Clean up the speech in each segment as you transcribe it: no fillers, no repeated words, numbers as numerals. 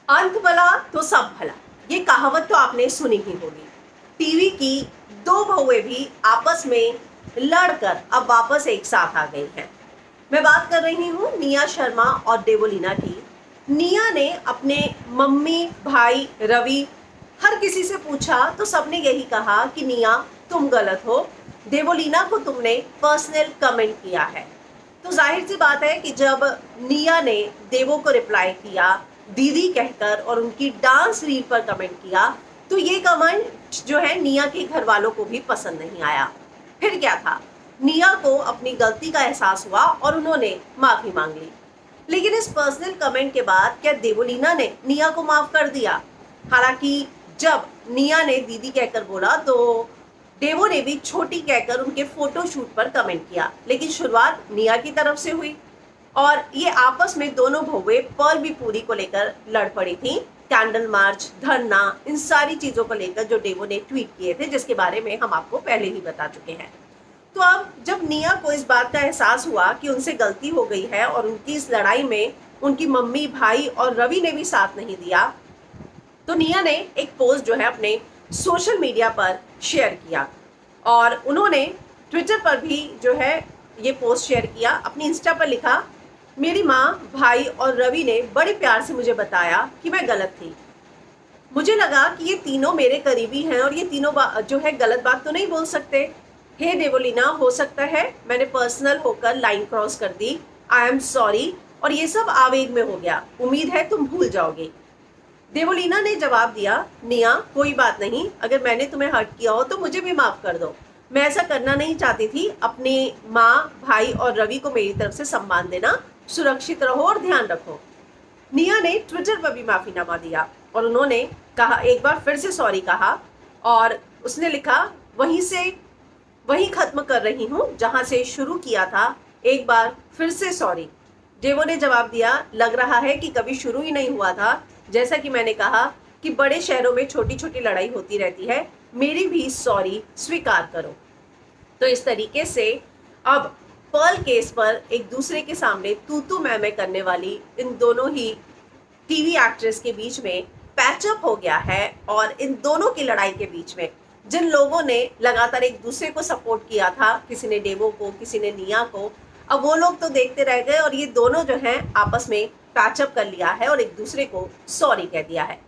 अंत भला तो सब भला, ये कहावत तो आपने सुनी ही होगी। टीवी की दो बहुएं भी आपस में लड़कर अब वापस एक साथ आ गई हैं। मैं बात कर रही हूँ निया शर्मा और देवोलीना की। निया ने अपने मम्मी, भाई, रवि, हर किसी से पूछा तो सबने यही कहा कि निया तुम गलत हो, देवोलीना को तुमने पर्सनल कमेंट किया है। तो जाहिर सी बात है कि जब निया ने देवो को रिप्लाई किया दीदी कहकर और उनकी डांस रील पर कमेंट किया, तो ये कमेंट जो है निया के घर वालों को भी पसंद नहीं आया। फिर क्या था, निया को अपनी गलती का एहसास हुआ और उन्होंने माफी मांग ली। लेकिन इस पर्सनल कमेंट के बाद क्या देवोलीना ने निया को माफ कर दिया? हालांकि जब निया ने दीदी कहकर बोला तो देवो ने भी छोटी कहकर उनके फोटो शूट पर कमेंट किया, लेकिन शुरुआत निया की तरफ से हुई और ये आपस में दोनों बहुएं पर्ल भी पूरी को लेकर लड़ पड़ी थी। कैंडल मार्च, धरना, इन सारी चीजों को लेकर जो देवो ने ट्वीट किए थे, जिसके बारे में हम आपको पहले ही बता चुके हैं। तो अब जब निया को इस बात का एहसास हुआ कि उनसे गलती हो गई है और उनकी इस लड़ाई में उनकी मम्मी, भाई और रवि ने भी साथ नहीं दिया, तो निया ने एक पोस्ट जो है अपने सोशल मीडिया पर शेयर किया और उन्होंने ट्विटर पर भी जो है ये पोस्ट शेयर किया। अपनी इंस्टा पर लिखा, मेरी माँ, भाई और रवि ने बड़े प्यार से मुझे बताया कि मैं गलत थी। मुझे लगा कि ये तीनों मेरे करीबी हैं और ये तीनों जो है गलत बात तो नहीं बोल सकते। हे देवोलीना, हो सकता है मैंने पर्सनल होकर लाइन क्रॉस कर दी, आई एम सॉरी, और ये सब आवेग में हो गया, उम्मीद है तुम भूल जाओगे। देवोलीना ने जवाब दिया, निया कोई बात नहीं, अगर मैंने तुम्हें हर्ट किया हो तो मुझे भी माफ कर दो, मैं ऐसा करना नहीं चाहती थी। अपने माँ, भाई और रवि को मेरी तरफ से सम्मान देना, सुरक्षित रहो और ध्यान रखो। निया ने ट्विटर पर भी माफीनामा दिया और उन्होंने कहा, एक बार फिर से सॉरी कहा और उसने लिखा, वहीं खत्म कर रही हूँ जहां से शुरू किया था, एक बार फिर से सॉरी। देवो ने जवाब दिया, लग रहा है कि कभी शुरू ही नहीं हुआ था। जैसा कि मैंने कहा कि बड़े शहरों में छोटी छोटी लड़ाई होती रहती है, मेरी भी सॉरी स्वीकार करो। तो इस तरीके से अब पर्ल केस पर एक दूसरे के सामने तू मैं करने वाली इन दोनों ही टीवी एक्ट्रेस के बीच में पैचअप हो गया है और इन दोनों की लड़ाई के बीच में जिन लोगों ने लगातार एक दूसरे को सपोर्ट किया था, किसी ने देवो को, किसी ने निया को, अब वो लोग तो देखते रह गए और ये दोनों जो हैं आपस में पैचअप कर लिया है और एक दूसरे को सॉरी कह दिया है।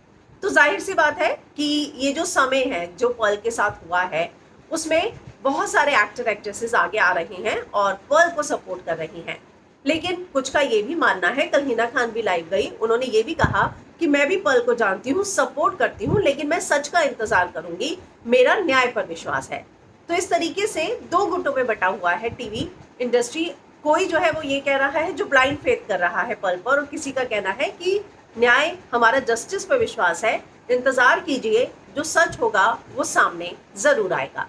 तो जाहिर सी बात है कि ये जो समय है जो पर्ल के साथ हुआ है, उसमें बहुत सारे एक्टर एक्ट्रेसेस आगे आ रहे हैं और पर्ल को सपोर्ट कर रही हैं। लेकिन कुछ का ये भी मानना है, कल हिना खान भी लाइव गई, उन्होंने ये भी कहा कि मैं भी पर्ल को जानती हूँ, सपोर्ट करती हूँ, लेकिन मैं सच का इंतजार करूंगी, मेरा न्याय पर विश्वास है। तो इस तरीके से दो गुटों में बटा हुआ है टीवी इंडस्ट्री। कोई जो है वो ये कह रहा है, जो ब्लाइंड फेथ कर रहा है पर्ल पर, और किसी का कहना है कि न्याय, हमारा जस्टिस पर विश्वास है, इंतजार कीजिए, जो सच होगा वो सामने जरूर आएगा।